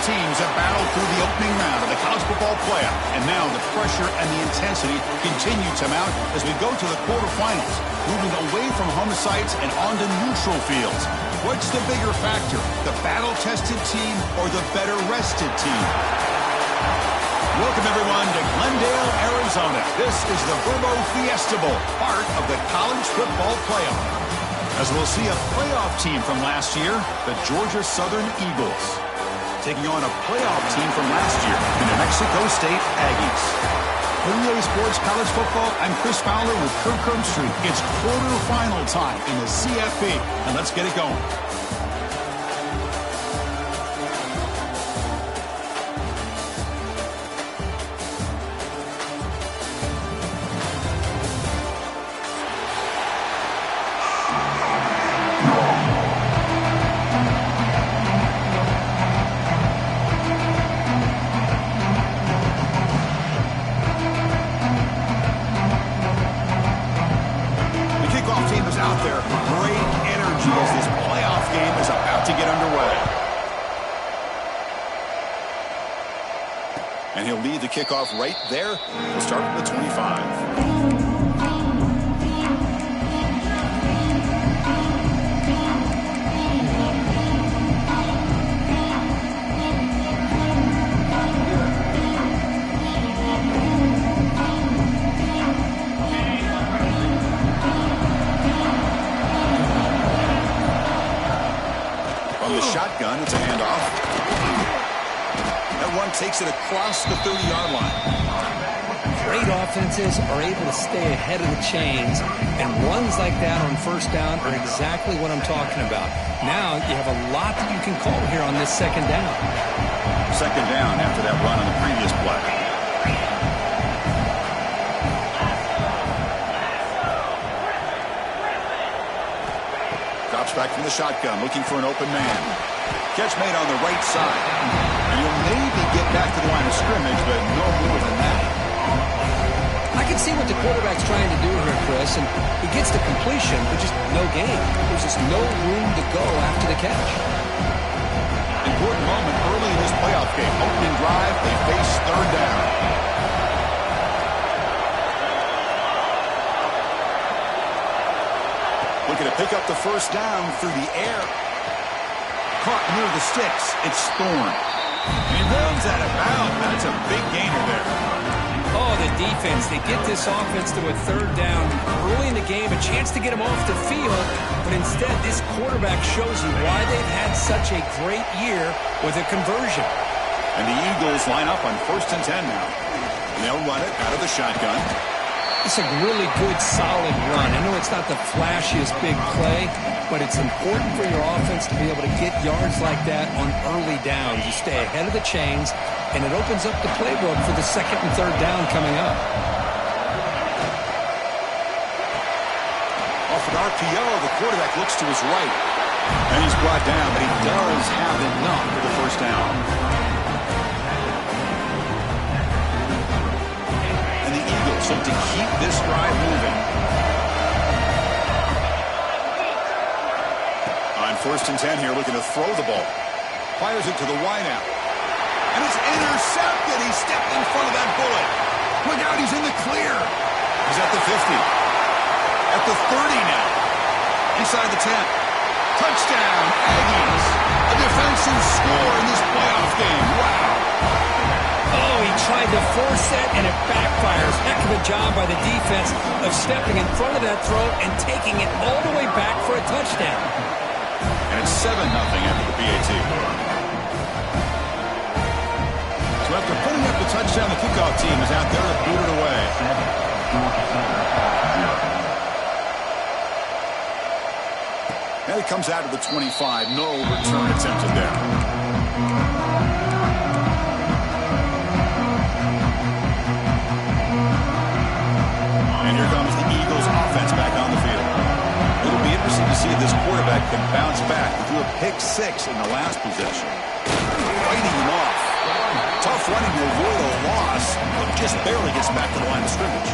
teams have battled through the opening round of the college football playoff, and now the pressure and the intensity continue to mount as we go to the quarterfinals, moving away from home sites and onto neutral fields. What's the bigger factor, the battle-tested team or the better-rested team? Welcome, everyone, to Glendale, Arizona. This is the Verbo Fiesta Bowl, part of the college football playoff. As we'll see a playoff team from last year, the Georgia Southern Eagles, taking on a playoff team from last year, the New Mexico State Aggies. For EA Sports College Football, I'm Chris Fowler with Kirk Herbstreit. It's quarterfinal time in the CFP, and let's get it going. And he'll lead the kickoff right there. We'll start at the 25. From the shotgun, it's a handoff. One takes it across the 30-yard line. Great offenses are able to stay ahead of the chains, and runs like that on first down are exactly what I'm talking about. Now you have a lot that you can call here on this second down. Second down after that run on the previous play. Drops back from the shotgun, looking for an open man. Catch made on the right side. And he'll maybe get back to the line of scrimmage, but no more than that. I can see what the quarterback's trying to do here, Chris, and he gets the completion, but just no gain. There's just no room to go after the catch. Important moment early in this playoff game. Opening drive, they face third down. Looking to pick up the first down through the air. Caught near the sticks. It's Thorne. And he runs out of bounds. That's a big gainer there. Oh, the defense. They get this offense to a third down early in the game, a chance to get them off the field. But instead, this quarterback shows you why they've had such a great year with a conversion. And the Eagles line up on 1st and 10 now. And they'll run it out of the shotgun. It's a really good, solid run. I know it's not the flashiest big play, but it's important for your offense to be able to get yards like that on early downs. You stay ahead of the chains, and it opens up the playbook for the second and third down coming up. Off an RPO, the quarterback looks to his right. And he's brought down, but he does have enough for the first down. And the Eagles look to keep this drive moving. On 1st and 10 here, looking to throw the ball. Fires it to the wideout. And it's intercepted. He stepped in front of that bullet. Look out, he's in the clear. He's at the 50. At the 30 now. Inside the 10. Touchdown, Aggies. A defensive score in this playoff game. Wow. Oh, he tried to force that, and it backfires. Heck of a job by the defense of stepping in front of that throw and taking it all the way back for a touchdown. And it's 7-0 after the PAT. So after putting up the touchdown, the kickoff team is out there to boot it away. And it comes out to the 25. No return attempted there. And here comes the Eagles offense back on the field. It'll be interesting to see if this quarterback can bounce back. He threw a pick-6 in the last possession. Fighting him off. Tough running to avoid a loss, but just barely gets back to the line of scrimmage.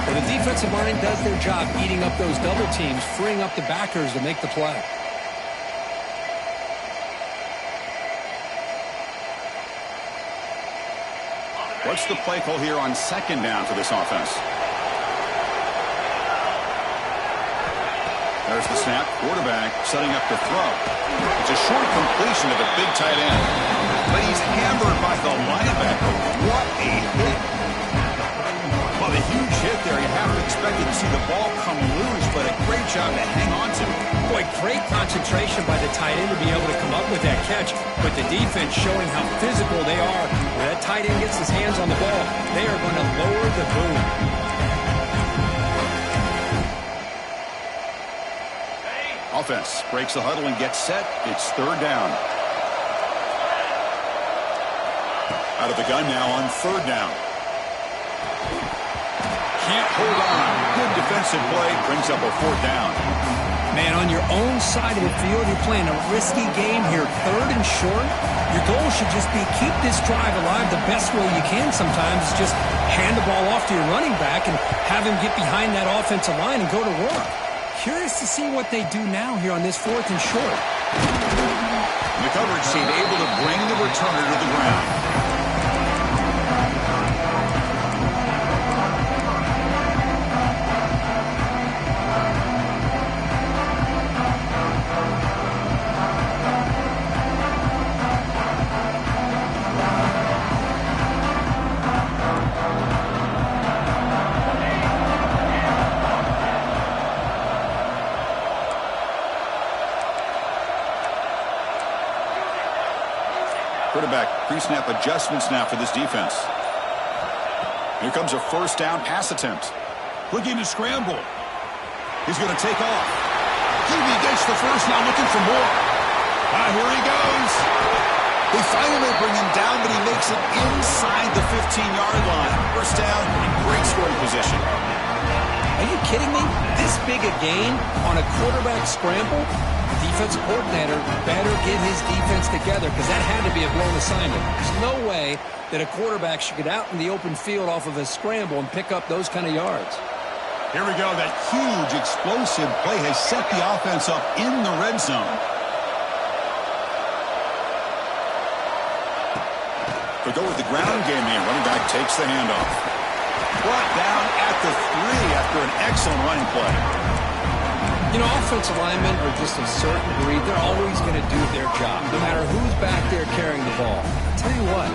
Well, the defensive line does their job eating up those double teams, freeing up the backers to make the play. What's the play call here on second down for this offense? There's the snap. Quarterback setting up to throw. It's a short completion to the big tight end. But he's hammered by the linebacker. What a hit. Well, the huge hit there. You have to expect to see the ball come loose, but a great job to hang on to. Boy, great concentration by the tight end to be able to come up with that catch. But the defense showing how physical they are. When that tight end gets his hands on the ball, they are going to lower the boom. Offense breaks the huddle and gets set. It's third down. Out of the gun now on third down. Can't hold on. Good defensive play. Brings up a fourth down. Man, on your own side of the field, you're playing a risky game here. Third and short. Your goal should just be keep this drive alive the best way you can sometimes. Is just hand the ball off to your running back and have him get behind that offensive line and go to work. Curious to see what they do now here on this fourth and short. The coverage team able to bring the returner to the ground. Quarterback pre-snap adjustments now for this defense. Here comes a first down pass attempt. Looking to scramble. He's going to take off. He gets the first, now looking for more. Here he goes. They finally bring him down, but he makes it inside the 15-yard line. First down in great scoring position. Are you kidding me? This big a gain on a quarterback scramble? Defensive coordinator better get his defense together because that had to be a blown assignment. There's no way that a quarterback should get out in the open field off of a scramble and pick up those kind of yards. Here we go. That huge explosive play has set the offense up in the red zone. They go with the ground game here. Running back takes the handoff. Brought down at the 3 after an excellent running play. You know, offensive linemen are just a certain breed. They're always going to do their job, no matter who's back there carrying the ball. I'll tell you what,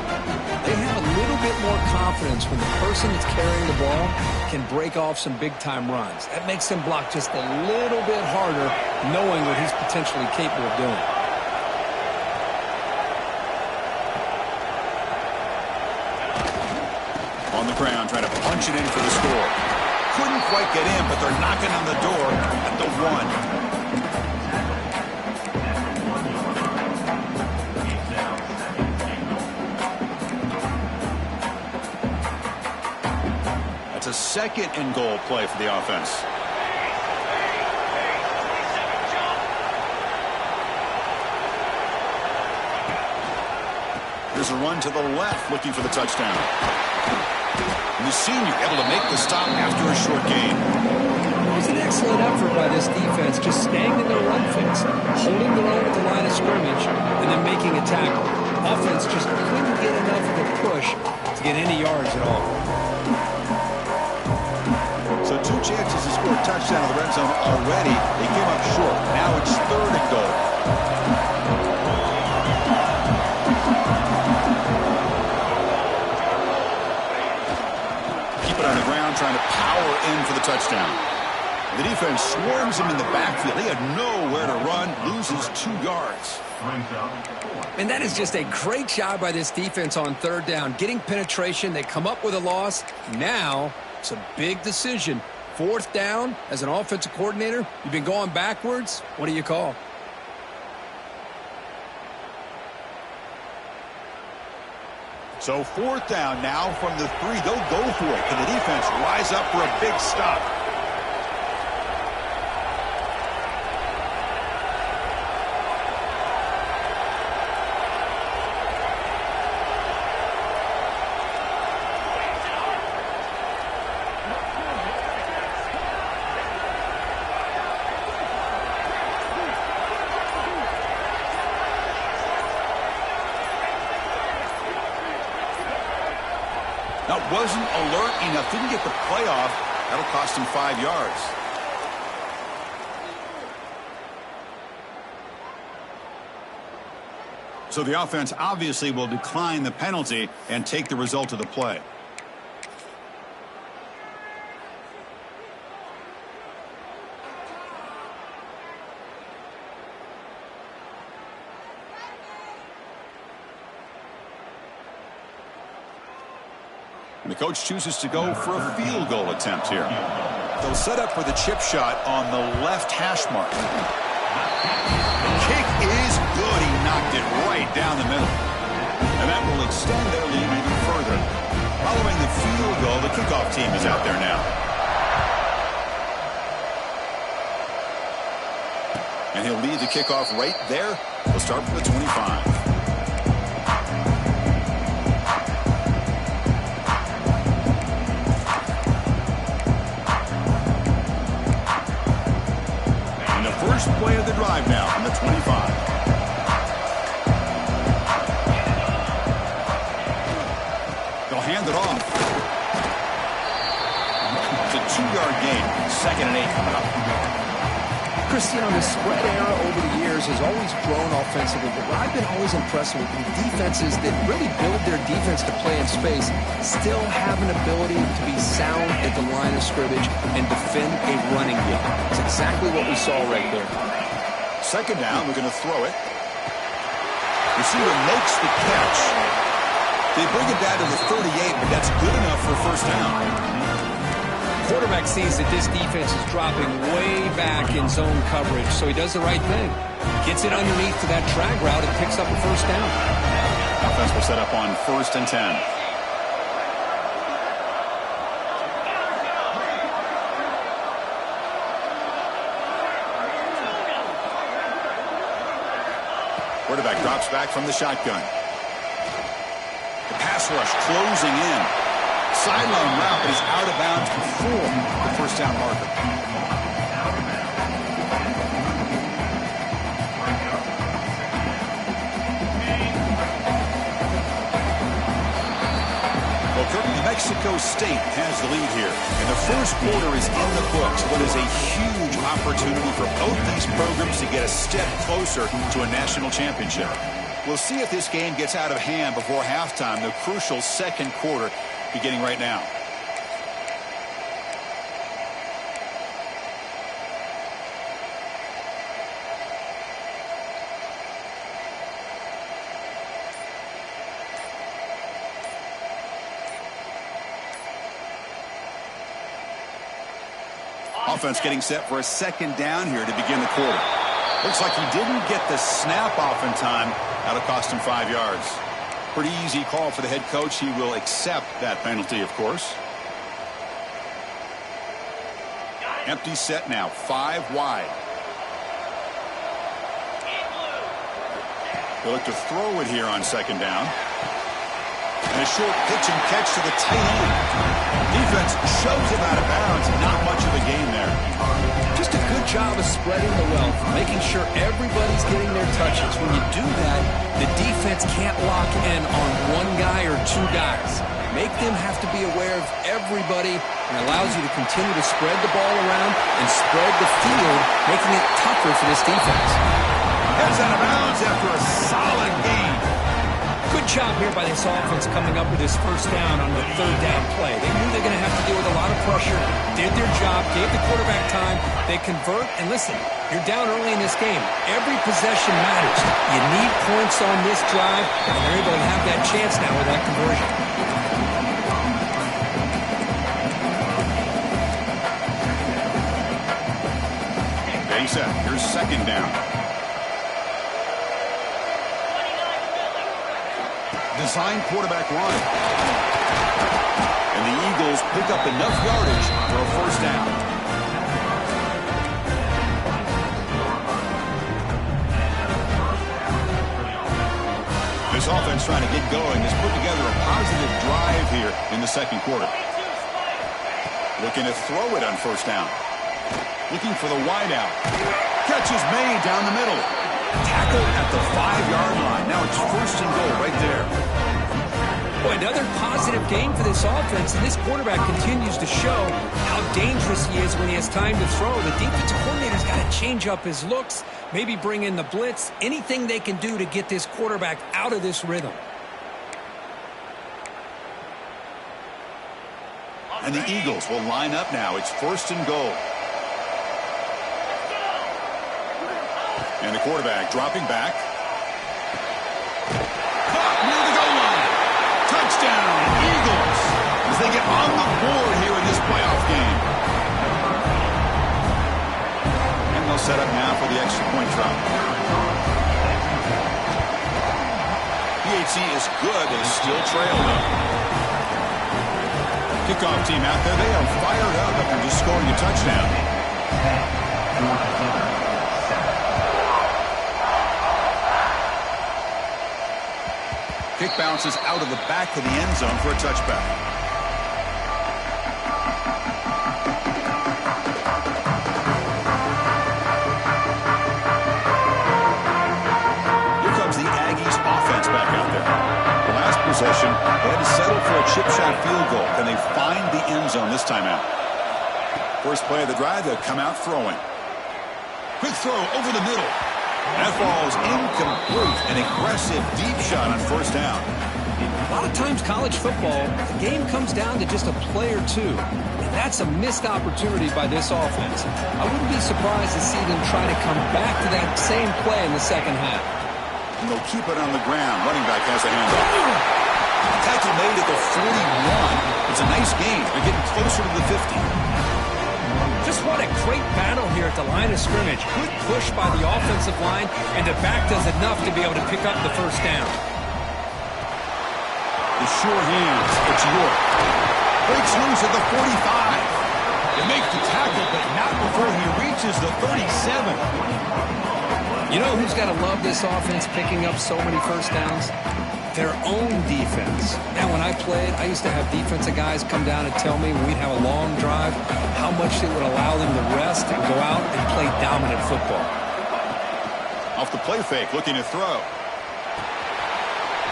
they have a little bit more confidence when the person that's carrying the ball can break off some big-time runs. That makes them block just a little bit harder, knowing what he's potentially capable of doing. On the ground, trying to punch it in for the score. Couldn't quite get in, but they're knocking on the door at the 1. That's a second and goal play for the offense. There's a run to the left, looking for the touchdown. And the senior able to make the stop after a short gain. It was an excellent effort by this defense, just staying in their run fence, holding their own at the line of scrimmage, and then making a tackle. Offense just couldn't get enough of a push to get any yards at all. So 2 chances to score a touchdown in the red zone already. They came up short. Now it's third and goal. On the ground, trying to power in for the touchdown. The defense swarms him in the backfield. He had nowhere to run, loses 2 yards. And that is just a great job by this defense on third down. Getting penetration, they come up with a loss. Now, it's a big decision. Fourth down, as an offensive coordinator, you've been going backwards. What do you call? So fourth down now from the 3. They'll go for it. Can the defense rise up for a big stop? wasn't alert enough. Didn't get the play off. That'll cost him 5 yards. So the offense obviously will decline the penalty and take the result of the play. And the coach chooses to go for a field goal attempt here. They'll set up for the chip shot on the left hash mark. The kick is good. He knocked it right down the middle. And that will extend their lead even further. Following the field goal, the kickoff team is out there now. And he'll lead the kickoff right there. We'll start from the 25. First play of the drive now from the 25. They'll hand it off. It's a 2-yard gain. 2nd and 8 coming up. Chris, the spread era over the years has always grown offensively, but what I've been always impressed with defenses that really build their defense to play in space still have an ability to be sound at the line of scrimmage and defend a running game. It's exactly what we saw right there. 2nd down, we're going to throw it. Receiver makes the catch. They bring it down to the 38, but that's good enough for a 1st down. Quarterback sees that this defense is dropping way back in zone coverage, so he does the right thing. Gets it underneath to that drag route and picks up a 1st down. Offense will set up on 1st and 10. Quarterback drops back from the shotgun. The pass rush closing in. Sideline route, but he's out of bounds before the 1st down marker. Well, New Mexico State has the lead here. And the 1st quarter is in the books. What is a huge opportunity for both these programs to get a step closer to a national championship. We'll see if this game gets out of hand before halftime, the crucial 2nd quarter beginning right now. Offense getting set for a 2nd down here to begin the quarter. Looks like he didn't get the snap off in time. That'll cost him 5 yards. Pretty easy call for the head coach. He will accept that penalty, of course. Empty set now, 5 wide. They'll look to throw it here on 2nd down. And a short pitch and catch to the tight end. Defense shoves him out of bounds. Not much of a gain there. Just a good job of spreading the wealth, making sure everybody's getting their touches. When you do that, the defense can't lock in on one guy or 2 guys. Make them have to be aware of everybody, and allows you to continue to spread the ball around and spread the field, making it tougher for this defense. Heads out of bounds after a solid gain. Good job here by this offense coming up with this 1st down on the 3rd down play. They knew they were going to have to deal with a lot of pressure, did their job, gave the quarterback time. They convert, and listen, you're down early in this game. Every possession matters. You need points on this drive, and they're able to have that chance now with that conversion. They set. Here's 2nd down. Design quarterback run. And the Eagles pick up enough yardage for a 1st down. This offense trying to get going has put together a positive drive here in the 2nd quarter. Looking to throw it on 1st down. Looking for the wideout. Catch is made down the middle. Tackle at the 5-yard line. Now it's 1st and goal right there. Boy, another positive game for this offense, and this quarterback continues to show how dangerous he is when he has time to throw. The defensive coordinator's got to change up his looks, maybe bring in the blitz, anything they can do to get this quarterback out of this rhythm. And the Eagles will line up now. It's 1st and goal. And the quarterback dropping back. Caught near the goal line. Touchdown, Eagles, as they get on the board here in this playoff game. And they'll set up now for the extra point drop. PAT is good. They still trail, though. Kickoff team out there. They are fired up after just scoring a touchdown. Kick bounces out of the back of the end zone for a touchback. Here comes the Aggies offense back out there. The last possession, they had to settle for a chip shot field goal. Can they find the end zone this time out? First play of the drive, they'll come out throwing. Quick throw over the middle. That ball's incomplete. An aggressive deep shot on 1st down. A lot of times college football, the game comes down to just a play or two. And that's a missed opportunity by this offense. I wouldn't be surprised to see them try to come back to that same play in the second half. And they'll keep it on the ground. Running back has a handoff. Tackle made at the 41. It's a nice game. They're getting closer to the 50. Just what a great battle here at the line of scrimmage. Good push by the offensive line, and the back does enough to be able to pick up the 1st down. The sure hands. It's York. Breaks loose at the 45. They make the tackle, but not before he reaches the 37. You know who's got to love this offense picking up so many 1st downs? Their own defense. Now, when I played, I used to have defensive guys come down and tell me when we'd have a long drive how much it would allow them to rest and go out and play dominant football. Off the play fake, looking to throw.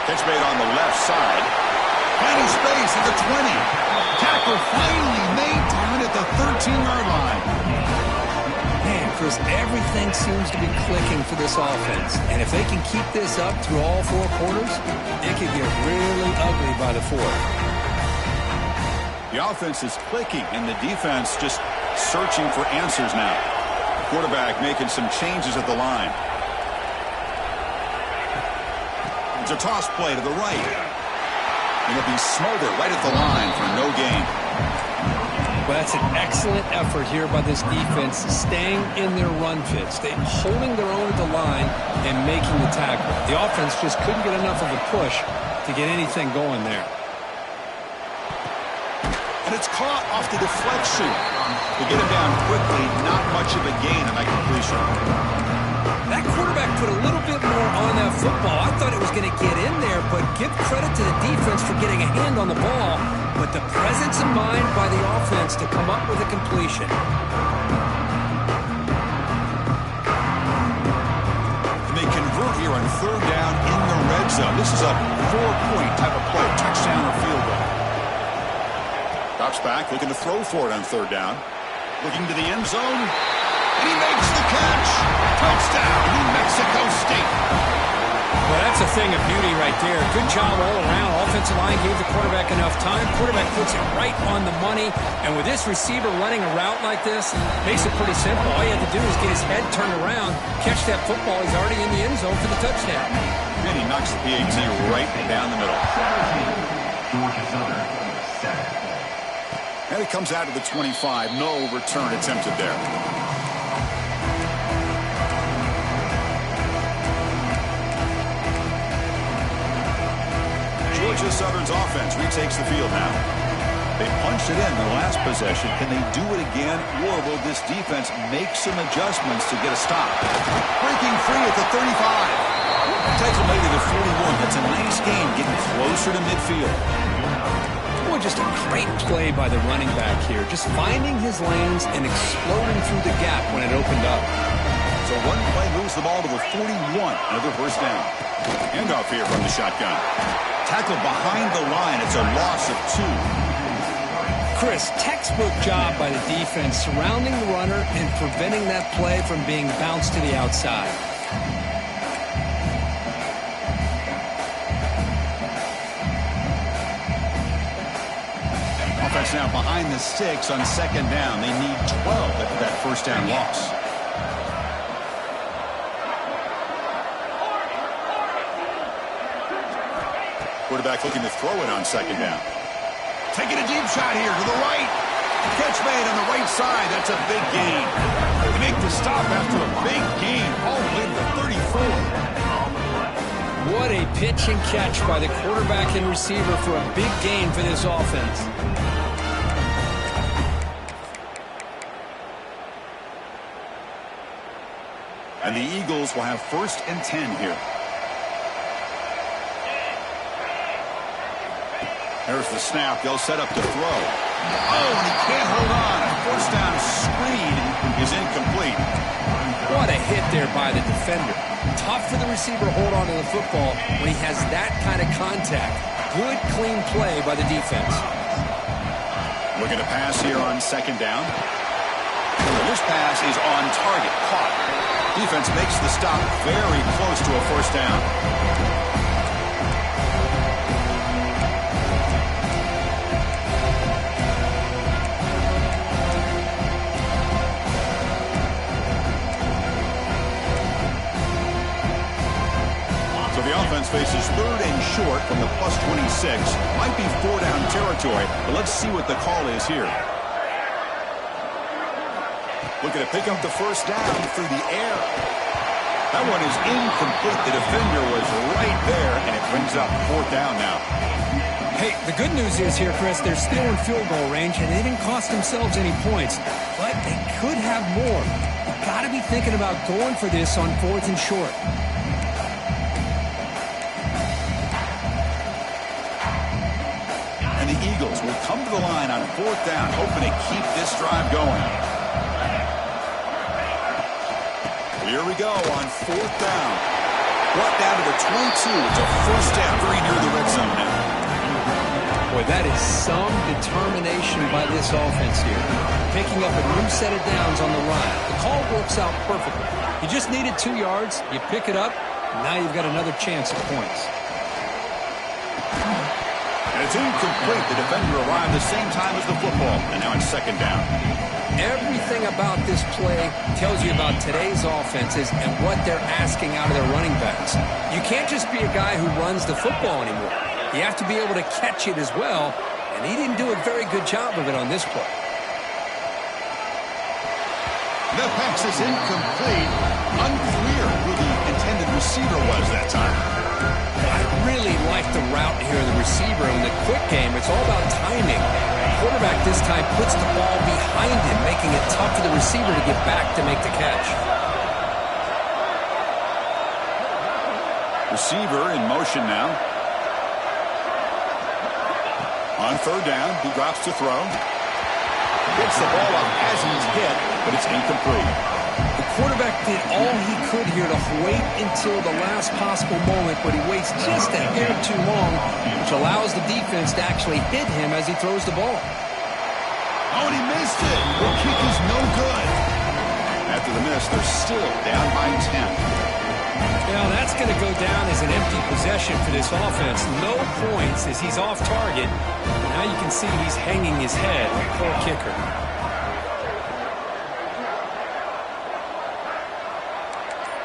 Catch made on the left side. Finding space at the 20. Tackle finally made down at the 13-yard line. Man, Chris, everything seems to be clicking for this offense. And if they can keep this up through all 4 quarters, it could get really ugly by the 4th. The offense is clicking, and the defense just searching for answers now. Quarterback making some changes at the line. It's a toss play to the right. And it'll be Smother right at the line for no gain. Well, that's an excellent effort here by this defense, staying in their run fits. They're holding their own at the line and making the tackle. The offense just couldn't get enough of a push to get anything going there. And it's caught off the deflection. To get him down quickly, not much of a gain on that completion. That quarterback put a little bit more on that football. I thought it was going to get in there, but give credit to the defense for getting a hand on the ball. But the presence of mind by the offense to come up with a completion. And they convert here on 3rd down in the red zone. This is a 4-point type of play, touchdown or field goal. Drops back, looking to throw for it on 3rd down. Looking to the end zone. And he makes the catch. Touchdown, New Mexico State. Well, that's a thing of beauty right there. Good job all around. Offensive line gave the quarterback enough time. Quarterback puts it right on the money. And with this receiver running a route like this, makes it pretty simple. All you have to do is get his head turned around, catch that football. He's already in the end zone for the touchdown. And he knocks the PAT right down the middle. And it comes out of the 25. No return attempted there. Georgia Southern's offense retakes the field now. They punched it in the last possession. Can they do it again, or will this defense make some adjustments to get a stop? Breaking free at the 35. Tackle made at the 41. That's a nice game, getting closer to midfield. Boy, just a great play by the running back here. Just finding his lanes and exploding through the gap when it opened up. So one play moves the ball to the 41. Another first down. Handoff here from the shotgun. Tackled behind the line. It's a loss of 2. Chris, textbook job by the defense surrounding the runner and preventing that play from being bounced to the outside. Offense now behind the 6 on second down. They need 12 after that first down loss. Quarterback looking to throw it on second down. Taking a deep shot here to the right. Catch made on the right side. That's a big gain. They make the stop after a big gain all the way to the 34. What a pitch and catch by the quarterback and receiver for a big gain for this offense. And the Eagles will have 1st and 10 here. There's the snap. They'll set up to throw. Oh, and he can't hold on. A first down screen is incomplete. What a hit there by the defender. Tough for the receiver to hold on to the football when he has that kind of contact. Good, clean play by the defense. Looking to pass here on second down. This pass is on target. Caught. Defense makes the stop very close to a first down. So the offense faces 3rd and short from the +26. Might be 4-down territory, but let's see what the call is here. Looking to pick up the first down through the air. That one is incomplete. The defender was right there, and it brings up 4th down now. Hey, the good news is here, Chris, they're still in field goal range, and they didn't cost themselves any points. But they could have more. You've got to be thinking about going for this on 4th and short. And the Eagles will come to the line on 4th down, hoping to keep this drive going. Here we go on 4th down. Brought down to the 22. It's a first down very near the red zone now. Boy, that is some determination by this offense here. Picking up a new set of downs on the run. The call works out perfectly. You just needed 2 yards. You pick it up. And now you've got another chance at points. And it's incomplete. The defender arrived the same time as the football. And now it's second down. Everything about this play tells you about today's offenses and what they're asking out of their running backs. You can't just be a guy who runs the football anymore. You have to be able to catch it as well, and he didn't do a very good job of it on this play. The pass is incomplete. Unclear who the intended receiver was that time. I really like the route here of the receiver. In the quick game, it's all about timing. The quarterback this time puts the ball behind him, making it tough for the receiver to get back to make the catch. Receiver in motion now. On 3rd down, he drops to throw. Gets the ball up as he's hit, but it's incomplete. The quarterback did all he could here to wait until the last possible moment, but he waits just a hair too long, which allows the defense to actually hit him as he throws the ball. Oh, and he missed it. The kick is no good. After the miss, they're still down by 10. Now that's going to go down as an empty possession for this offense. No points as he's off target. Now you can see he's hanging his head. Poor kicker.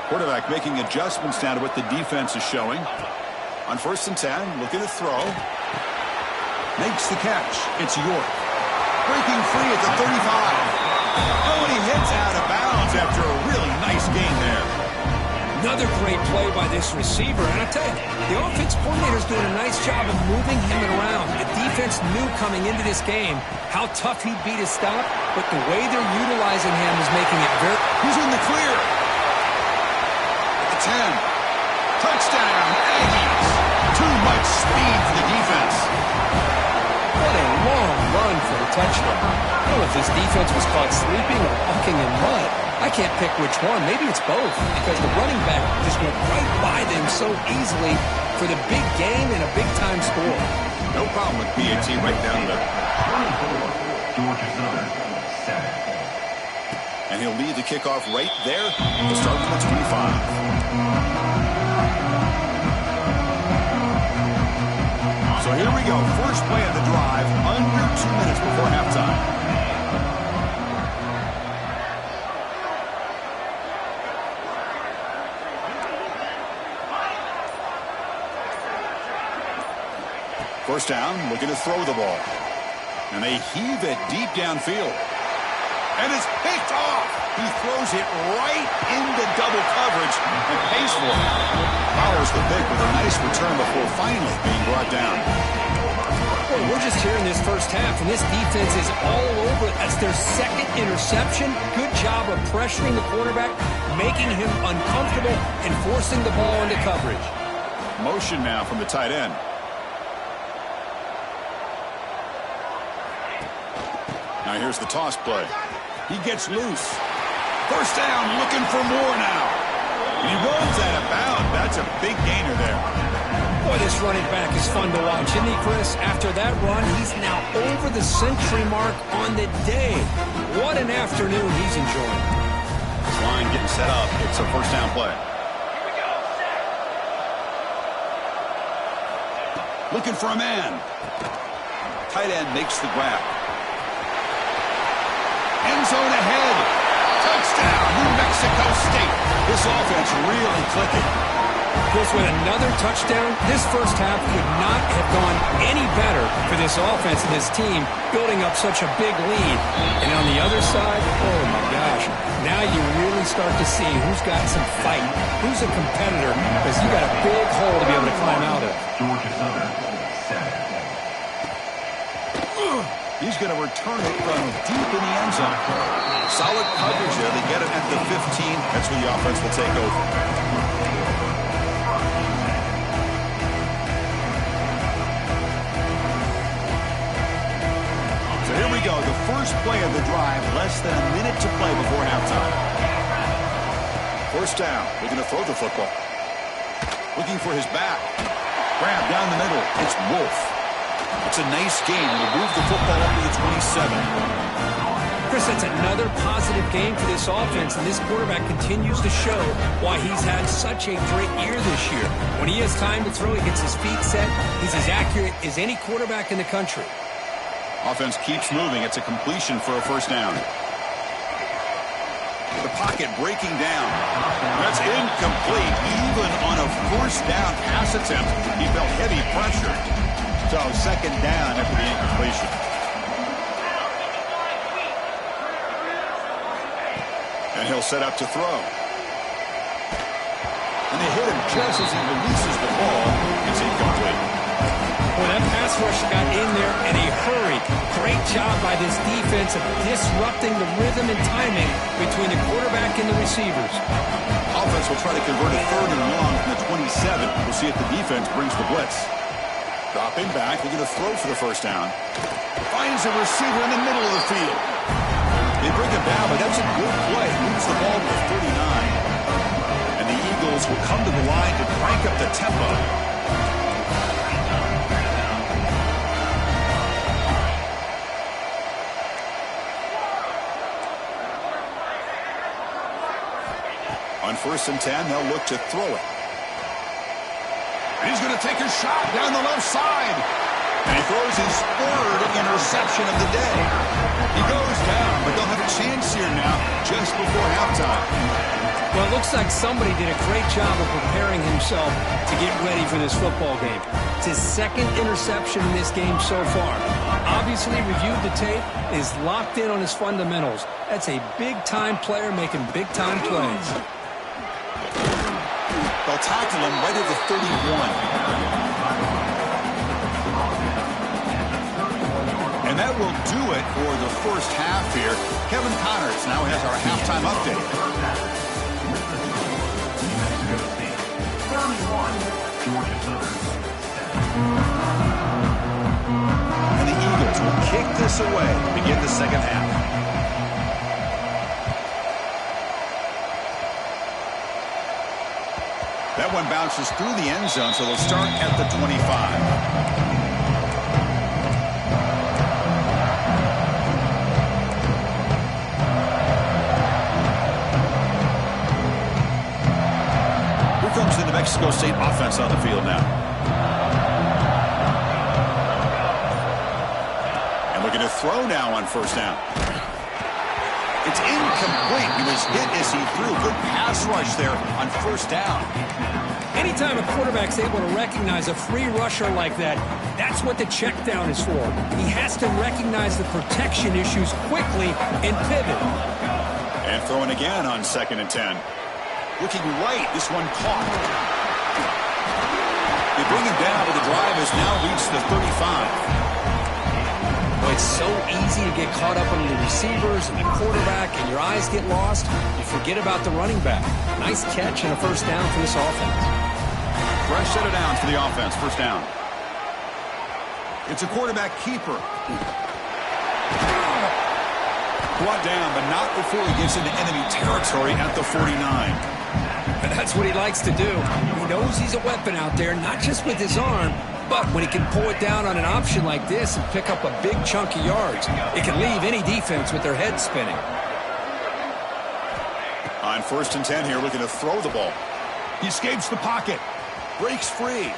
Quarterback making adjustments now to what the defense is showing. On 1st and 10, looking to throw. Makes the catch. It's York. Breaking free at the 35. Oh, and he hits out of bounds after a really nice gain there. Another great play by this receiver. And I tell you, the offense coordinator's doing a nice job of moving him around. The defense knew coming into this game how tough he'd be to stop, but the way they're utilizing him is making it very... He's in the clear. At the 10. Touchdown, Aggies. Too much speed for the defense. What a long run for the touchdown. I don't know if this defense was caught sleeping or walking in mud. I can't pick which one. Maybe it's both because the running back just went right by them so easily for the big gain and a big-time score. No problem with PAT right down there. Georgia Southern, 7. And he'll lead the kickoff right there. He'll start from the 25. So here we go. First play of the drive, under 2 minutes before halftime. First down, looking to throw the ball. And they heave it deep downfield. And it's picked off. He throws it right into double coverage and pays for it. Follows the pick with a nice return before finally being brought down. Well, we're just here in this first half, and this defense is all over it. That's their second interception. Good job of pressuring the quarterback, making him uncomfortable, and forcing the ball into coverage. Motion now from the tight end. Now here's the toss play. He gets loose. First down, looking for more now. And he runs out of bounds. That's a big gainer there. Boy, this running back is fun to watch, isn't he, Chris? After that run, he's now over the century mark on the day. What an afternoon he's enjoying. This line getting set up. It's a first down play. Looking for a man. Tight end makes the grab. End zone ahead. Touchdown, New Mexico State. This offense really clicking. Chris, with another touchdown, this first half could not have gone any better for this offense and this team, building up such a big lead. And on the other side, oh my gosh, now you really start to see who's got some fight, who's a competitor, because you got a big hole to be able to climb out of. Georgia Southern, 7. He's going to return it from deep in the end zone. Solid coverage there. They get it at the 15. That's where the offense will take over. So here we go. The first play of the drive. Less than a minute to play before halftime. First down. Looking to throw the football. Looking for his back. Grab down the middle. It's Wolf. It's a nice game. We'll move the football up to the 27. Chris, that's another positive game for this offense, and this quarterback continues to show why he's had such a great year this year. When he has time to throw, he gets his feet set. He's as accurate as any quarterback in the country. Offense keeps moving. It's a completion for a first down. The pocket breaking down. That's incomplete. Even on a first down pass attempt, he felt heavy pressure. So second down after the incompletion. And he'll set up to throw. And they hit him just as he releases the ball. It's incomplete. Well, that pass rush got in there in a hurry. Great job by this defense of disrupting the rhythm and timing between the quarterback and the receivers. Offense will try to convert a third and long from the 27. We'll see if the defense brings the blitz. Dropping back, they're going to throw for the first down. Finds a receiver in the middle of the field. They bring him down, but that's a good play. Moves the ball to the 39. And the Eagles will come to the line to crank up the tempo. On 1st and 10, they'll look to throw it. And he's going to take a shot down the left side. And he throws his third interception of the day. He goes down, but they'll have a chance here now just before halftime. Well, it looks like somebody did a great job of preparing himself to get ready for this football game. It's his second interception in this game so far. Obviously reviewed the tape, is locked in on his fundamentals. That's a big-time player making big-time plays. They'll tackle him right at the 31. And that will do it for the first half here. Kevin Connors now has our halftime update. New Mexico State, 31. Georgia Southern, 7. And the Eagles will kick this away to begin the second half. That one bounces through the end zone, so they'll start at the 25. Here comes the New Mexico State offense on the field now. And looking to throw now on first down. It's incomplete. He was hit as he threw. Good pass rush there on first down. Anytime a quarterback's able to recognize a free rusher like that, that's what the check down is for. He has to recognize the protection issues quickly and pivot. And throwing again on 2nd and 10. Looking right, this one caught. They bring him down, but the drive has now reached the 35. It's so easy to get caught up on the receivers and the quarterback, and your eyes get lost. You forget about the running back. Nice catch and a first down for this offense. Fresh set of downs for the offense. First down. It's a quarterback keeper. Brought down, but not before he gets into enemy territory at the 49. That's what he likes to do. He knows he's a weapon out there, not just with his arm, but when he can pull it down on an option like this and pick up a big chunk of yards, it can leave any defense with their head spinning. On 1st and 10 here, looking to throw the ball. He escapes the pocket. Breaks free.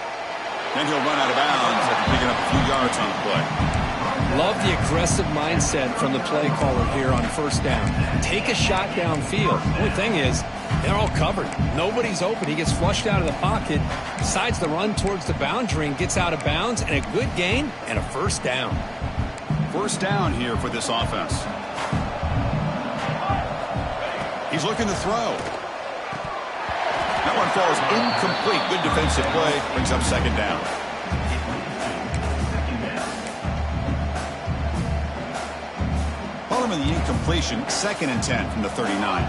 Then he'll run out of bounds after picking up a few yards on the play. Love the aggressive mindset from the play caller here on first down. Take a shot downfield. The only thing is, they're all covered. Nobody's open. He gets flushed out of the pocket, decides to run towards the boundary and gets out of bounds, and a good gain and a first down. First down here for this offense. He's looking to throw. That one falls incomplete. Good defensive play. Brings up 2nd down. Following the incompletion, 2nd and 10 from the 39.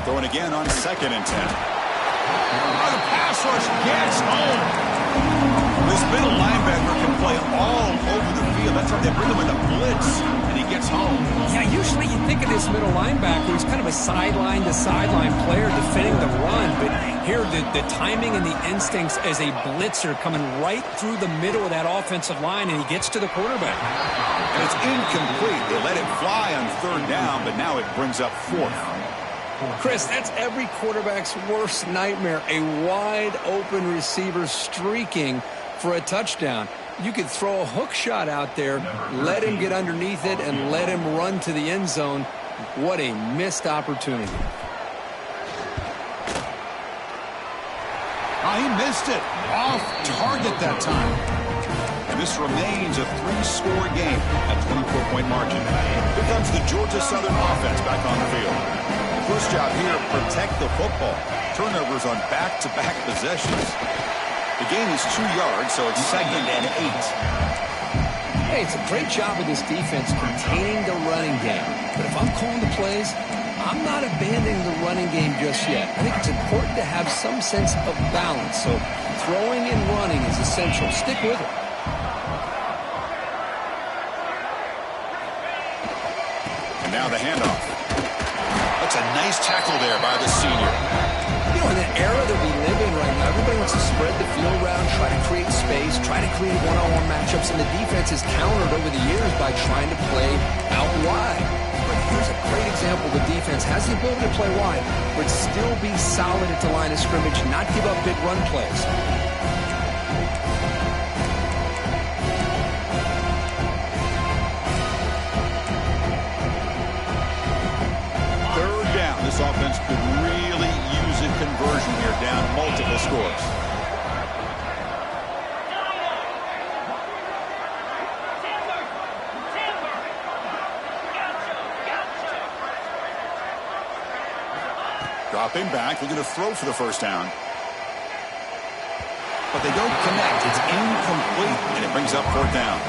Throwing again on 2nd and 10. Oh, the pass rush gets home. This middle linebacker can play all over the field. That's why they bring him with a blitz, and he gets home. Yeah, usually you think of this middle linebacker as kind of a sideline-to-sideline player defending the run, but here the timing and the instincts as a blitzer coming right through the middle of that offensive line, and he gets to the quarterback. And it's incomplete. They let it fly on 3rd down, but now it brings up 4th. Chris, that's every quarterback's worst nightmare, a wide-open receiver streaking for a touchdown. You could throw a hook shot out there, let him get underneath it, and let him run to the end zone. What a missed opportunity. Oh, he missed it. Off target that time. And this remains a 3-score game at 24-point margin. Here comes the Georgia Southern offense back on the field. First job here, protect the football. Turnovers on back-to-back possessions. The gain is 2 yards, so it's 2nd and 8. Hey, it's a great job of this defense containing the running game. But if I'm calling the plays, I'm not abandoning the running game just yet. I think it's important to have some sense of balance. So throwing and running is essential. Stick with it. And now the handoff. That's a nice tackle there by the senior. You know, in the era that we live in right now, everybody wants to spread the field around, try to create space, try to create one-on-one matchups, and the defense is countered over the years by trying to play out wide. But here's a great example. The defense has the ability to play wide, but still be solid at the line of scrimmage, not give up big run plays. This offense could really use a conversion here, down multiple scores. Dropping back, looking to throw for the first down. But they don't connect. It's incomplete, and it brings up 4th down.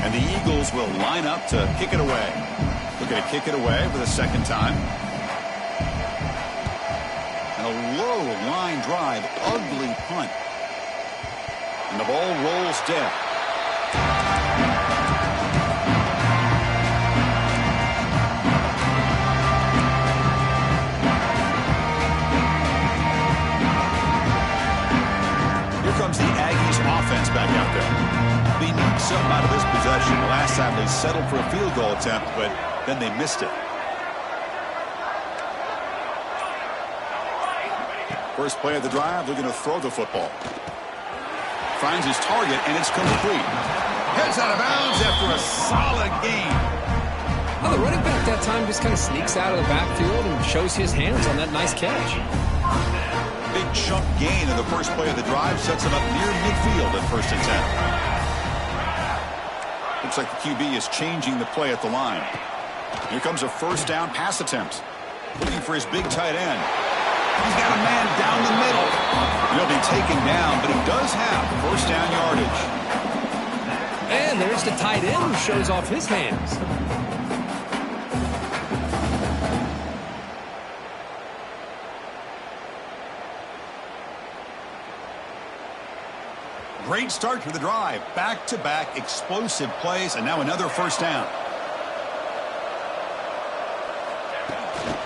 And the Eagles will line up to kick it away. Looking to kick it away for the 2nd time. And a low line drive, ugly punt. And the ball rolls dead. back out there. They need something out of this possession. Last time they settled for a field goal attempt, but then they missed it. First play of the drive, they're going to throw the football. Finds his target, and it's complete. Heads out of bounds after a solid gain. Well, the running back that time just kind of sneaks out of the backfield and shows his hands on that nice catch. Big chunk gain in the first play of the drive sets him up near midfield at 1st and 10. Looks like the QB is changing the play at the line. Here comes a first down pass attempt. Looking for his big tight end. He's got a man down the middle. He'll be taken down, but he does have first down yardage. And there's the tight end who shows off his hands. Great start to the drive. Back-to-back explosive plays, and now another first down.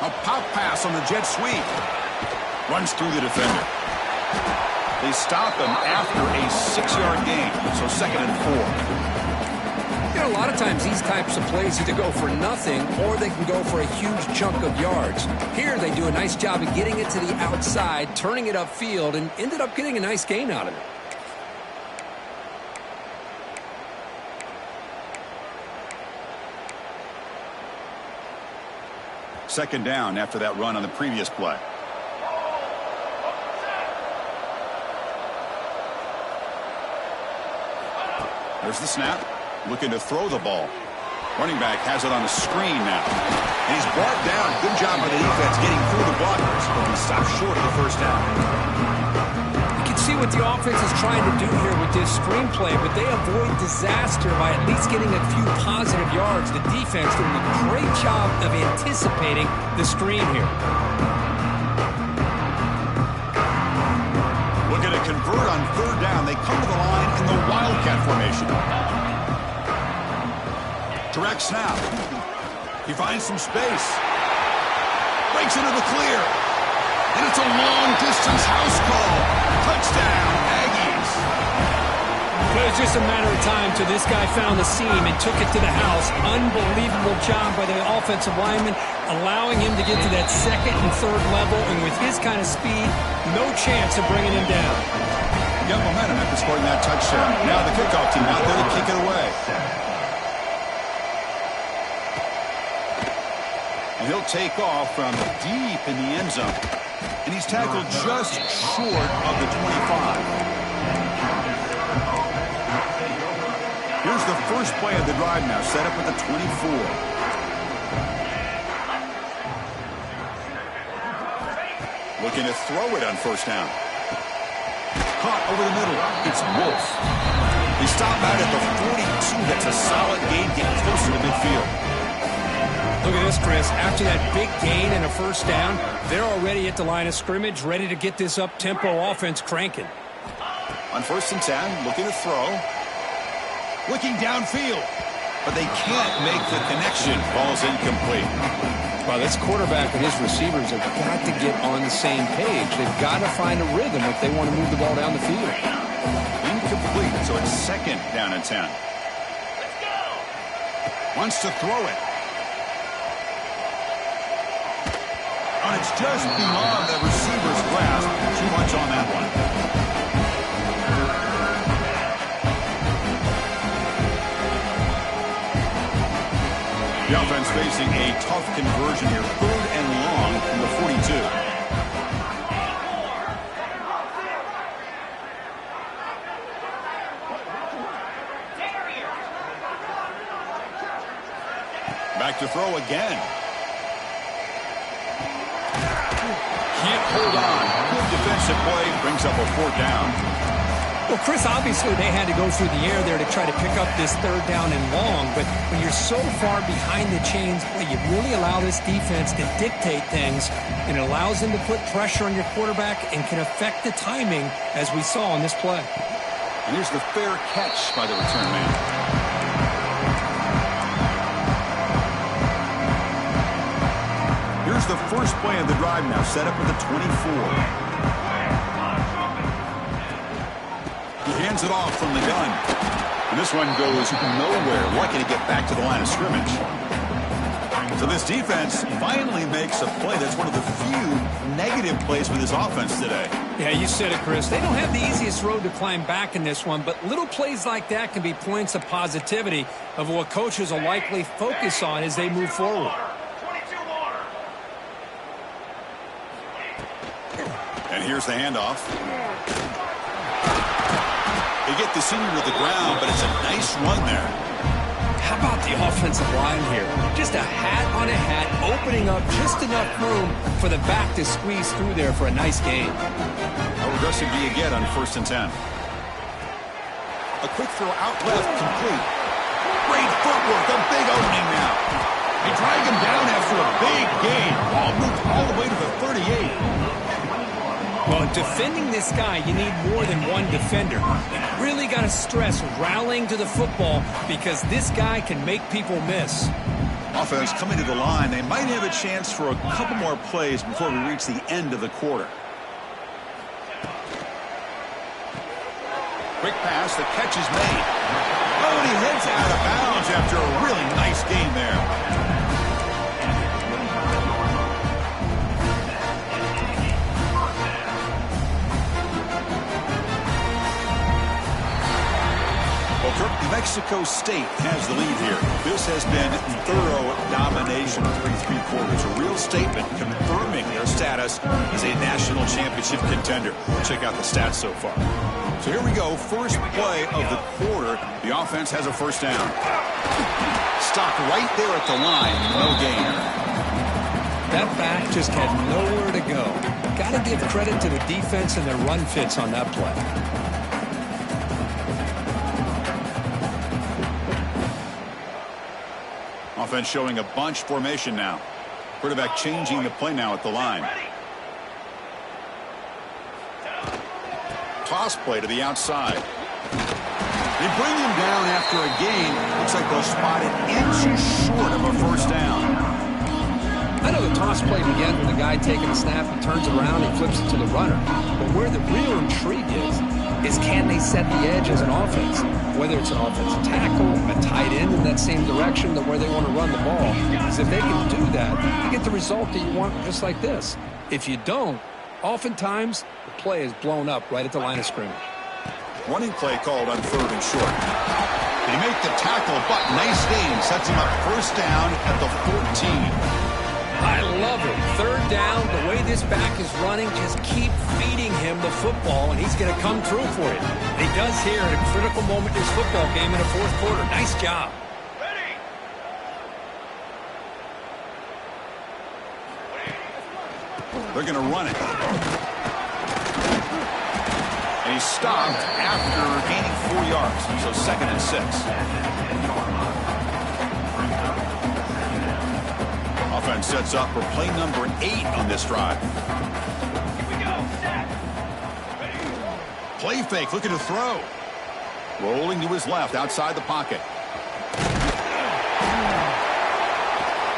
A pop pass on the jet sweep. Runs through the defender. They stop him after a 6-yard gain, so 2nd and 4. You know, a lot of times these types of plays either go for nothing or they can go for a huge chunk of yards. Here they do a nice job of getting it to the outside, turning it upfield, and ended up getting a nice gain out of it. Second down after that run on the previous play. There's the snap. Looking to throw the ball. Running back has it on the screen now. And he's brought down. Good job by the defense getting through the blockers. But he stopped short of the first down. You can see what the offense is trying to do here with this screenplay, but they avoid disaster by at least getting a few positive yards. The defense doing a great job of anticipating the screen here. Looking to convert on 3rd down. They come to the line in the Wildcat formation. Direct snap. He finds some space. Breaks into the clear. And it's a long-distance house call. Touchdown, Aggies. It was just a matter of time till this guy found the seam and took it to the house. Unbelievable job by the offensive lineman, allowing him to get to that 2nd and 3rd level. And with his kind of speed, no chance of bringing him down. Got momentum after scoring that touchdown. Now the kickoff team out there to kick it away. And he'll take off from deep in the end zone. And he's tackled just short of the 25. Here's the first play of the drive now, set up at the 24. Looking to throw it on 1st down. Caught over the middle. It's Wolf. He stopped out at the 42. That's a solid gain, getting closer to midfield. Look at this, Chris. After that big gain and a first down, they're already at the line of scrimmage, ready to get this up-tempo offense cranking. On 1st and 10, looking to throw. Looking downfield. But they can't make the connection. Ball's incomplete. Well, this quarterback and his receivers have got to get on the same page. They've got to find a rhythm if they want to move the ball down the field. Incomplete, so it's 2nd down and 10. Wants to throw it. And it's just beyond the receiver's grasp. Too much on that one. The offense facing a tough conversion here. 3rd and long from the 42. Back to throw again. Can't hold on. Good defensive play. Brings up a 4th down. Well, Chris, obviously they had to go through the air there to try to pick up this 3rd down and long, but when you're so far behind the chains, boy, you really allow this defense to dictate things, and it allows them to put pressure on your quarterback and can affect the timing, as we saw in this play. And here's the fair catch by the return man. Here's the first play of the drive now, set up at the 24. He hands hands it off from the gun. And this one goes nowhere. Lucky to get back to the line of scrimmage. So this defense finally makes a play. That's one of the few negative plays for this offense today. Yeah, you said it, Chris. They don't have the easiest road to climb back in this one, but little plays like that can be points of positivity of what coaches will likely focus on as they move forward. And here's the handoff. They get the senior to the ground, but it's a nice run there. How about the offensive line here? Just a hat on a hat, opening up just enough room for the back to squeeze through there for a nice gain. How aggressive do you get on 1st and 10? A quick throw out left, complete. Great footwork, a big opening now. They drag him down after a big gain. Ball moved all the way to the 38. Well, defending this guy, you need more than one defender. You really got to stress rallying to the football because this guy can make people miss. Offense coming to the line. They might have a chance for a couple more plays before we reach the end of the quarter. Quick pass, the catch is made. Oh, and he heads out of bounds after a really nice gain there. New Mexico State has the lead here. This has been thorough domination through 3 quarters. A real statement confirming their status as a national championship contender. Check out the stats so far. So here we go. First play of the quarter. The offense has a first down. Stopped right there at the line. No gain. That back just had nowhere to go. Got to give credit to the defense and their run fits on that play. Offense showing a bunch formation now. Quarterback changing the play now at the line. Toss play to the outside. They bring him down after a gain. Looks like they'll spot it inches short of a first down. I know the toss play begins with the guy taking a snap and turns around and flips it to the runner. But where the real intrigue is can they set the edge as an offense? Whether it's an offensive tackle, a tight end in that same direction to where they want to run the ball. Because if they can do that, you get the result that you want just like this. If you don't, oftentimes the play is blown up right at the line of scrimmage. Running play called on 3rd and short. They make the tackle, but nice gain. Sets him up first down at the 14. I love it. 3rd down, the way this back is running, just keep feeding him the football, and he's going to come through for it. And he does here at a critical moment in this football game in the 4th quarter. Nice job. They're going to run it. And he's stopped after gaining 4 yards. So 2nd and 6. Offense sets up for play number 8 on this drive. Here we go. Play fake, looking to throw. Rolling to his left, outside the pocket.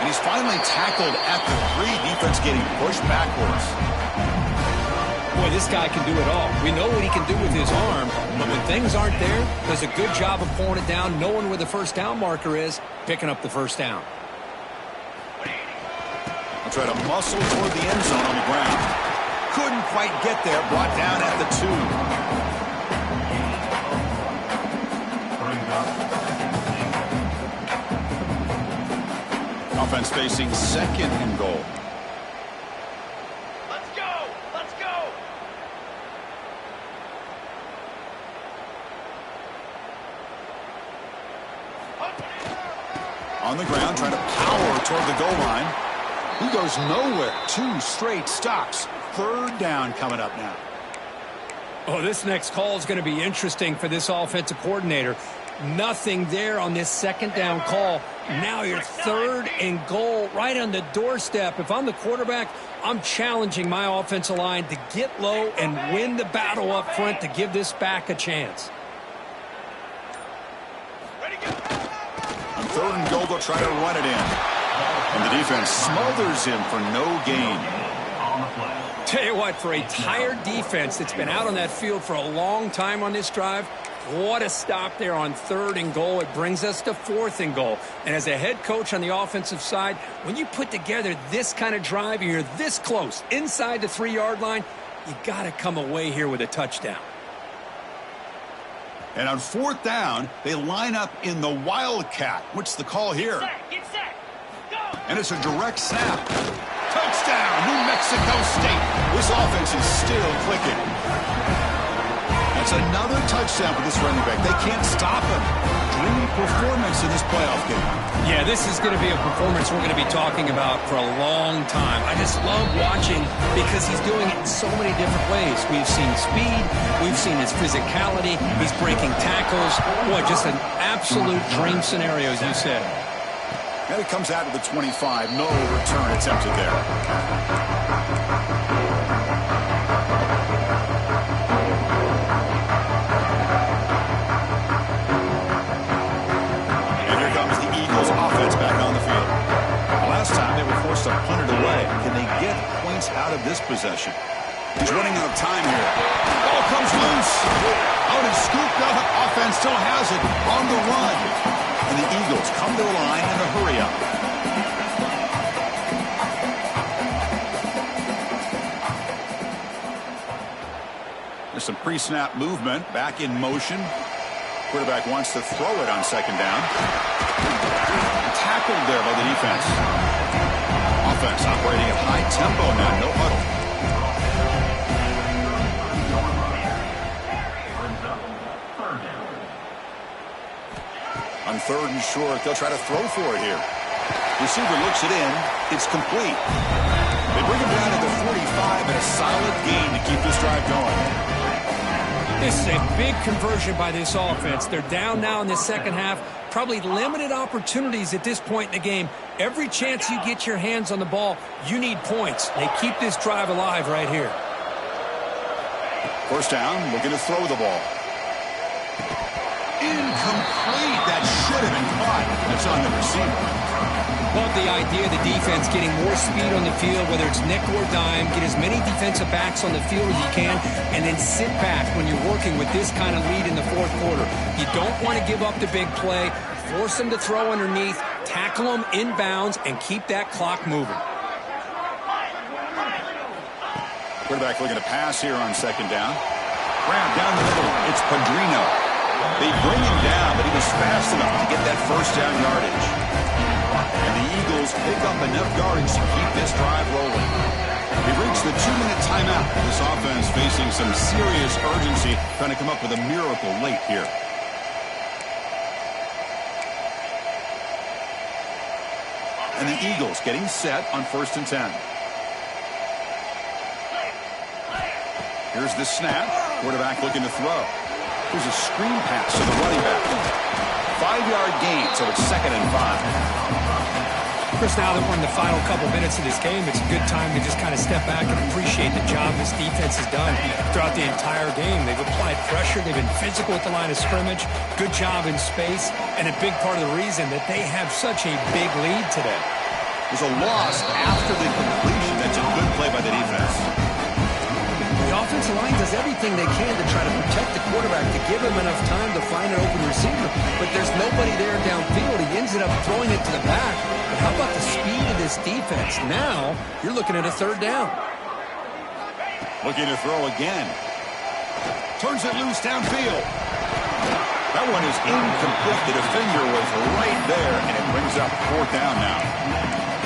And he's finally tackled at the 3. Defense getting pushed backwards. Boy, this guy can do it all. We know what he can do with his arm, but when things aren't there, does a good job of pulling it down, knowing where the first down marker is, picking up the first down. I'll try to muscle toward the end zone on the ground. Couldn't quite get there, brought down at the 2. Offense facing 2nd and goal. Let's go! Let's go! On the ground, trying to power toward the goal line. He goes nowhere. 2 straight stops. 3rd down coming up now. Oh, this next call is going to be interesting for this offensive coordinator. Nothing there on this 2nd down call. Now you're 3rd and goal right on the doorstep. If I'm the quarterback, I'm challenging my offensive line to get low and win the battle up front to give this back a chance. On 3rd and goal, they'll try to run it in. And the defense smothers him for no gain. On the play. Tell you what, for a tired defense that's been out on that field for a long time on this drive, what a stop there on 3rd and goal. It brings us to 4th and goal. And as a head coach on the offensive side, when you put together this kind of drive and you're this close inside the 3-yard line, you got to come away here with a touchdown. And on 4th down, they line up in the Wildcat. What's the call here? Get set. Go. And it's a direct snap. Touchdown, New Mexico State. This offense is still clicking. That's another touchdown for this running back. They can't stop him. Dreamy performance in this playoff game. Yeah, this is going to be a performance we're going to be talking about for a long time. I just love watching because he's doing it in so many different ways. We've seen speed. We've seen his physicality. He's breaking tackles. Boy, just an absolute dream scenario, as you said. And it comes out of the 25. No return attempted there. Can they get points out of this possession? He's running out of time here. Ball comes loose. Out and scooped up. Offense still has it on the run. And the Eagles come to the line in a hurry up. There's some pre-snap movement. Back in motion. Quarterback wants to throw it on 2nd down. Tackled there by the defense. Offense operating at high tempo now, no huddle. On 3rd and short, they'll try to throw for it here. Receiver looks it in. It's complete. They bring him down to the 45 and a solid gain to keep this drive going. This is a big conversion by this offense. They're down now in the 2nd half. Probably limited opportunities at this point in the game. Every chance you get your hands on the ball, you need points. They keep this drive alive right here. 1st down, looking to throw the ball. Incomplete. That should have been caught. That's on the receiver. Love the idea of the defense getting more speed on the field, whether it's nickel or dime, get as many defensive backs on the field as you can, and then sit back when you're working with this kind of lead in the 4th quarter. You don't want to give up the big play, force them to throw underneath, tackle them inbounds, and keep that clock moving. Quarterback looking to pass here on 2nd down. Grab down the middle. It's Padrino. They bring him down, but he was fast enough to get that 1st down yardage. And the Eagles pick up enough yardage to keep this drive rolling. We reach the 2-minute timeout. This offense facing some serious urgency, trying to come up with a miracle late here. And the Eagles getting set on 1st and 10. Here's the snap. Quarterback looking to throw. Here's a screen pass to the running back. 5-yard gain, so it's 2nd and 5. Chris, now that we're in the final couple minutes of this game, it's a good time to just kind of step back and appreciate the job this defense has done throughout the entire game. They've applied pressure. They've been physical at the line of scrimmage. Good job in space, and a big part of the reason that they have such a big lead today. There's a loss after the completion. That's a good play by the defense. The offensive line does everything they can to try to protect the quarterback, to give him enough time to find an open receiver. But there's nobody there downfield. He ends up throwing it to the back. But how about the speed of this defense? Now you're looking at a 3rd down. Looking to throw again. Turns it loose downfield. That one is incomplete. The defender was right there, and it brings up 4th down now.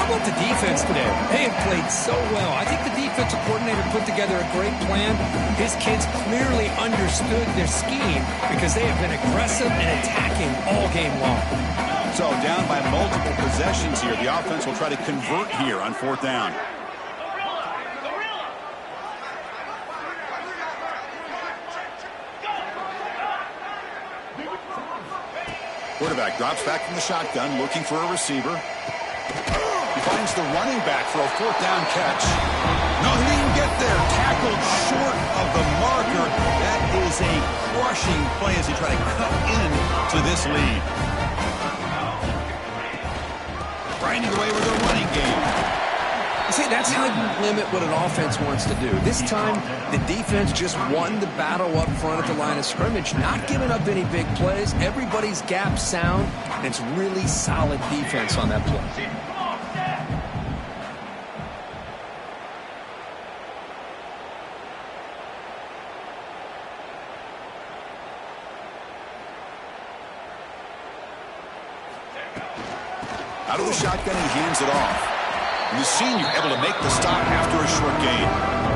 How about the defense today? They have played so well. I think the defensive coordinator put together a great plan. His kids clearly understood their scheme because they have been aggressive and attacking all game long. So down by multiple possessions here. The offense will try to convert here on 4th down. Quarterback drops back from the shotgun, looking for a receiver. He finds the running back for a 4th down catch. No, he didn't get there. Tackled short of the marker. That is a crushing play as he tries to cut in to this lead. Grinding away with a running game. See, that's how you limit what an offense wants to do. This time, the defense just won the battle up front at the line of scrimmage, not giving up any big plays. Everybody's gap sound, and it's really solid defense on that play. Out of the shotgun, he hands it off. And the senior able to make the stop after a short gain.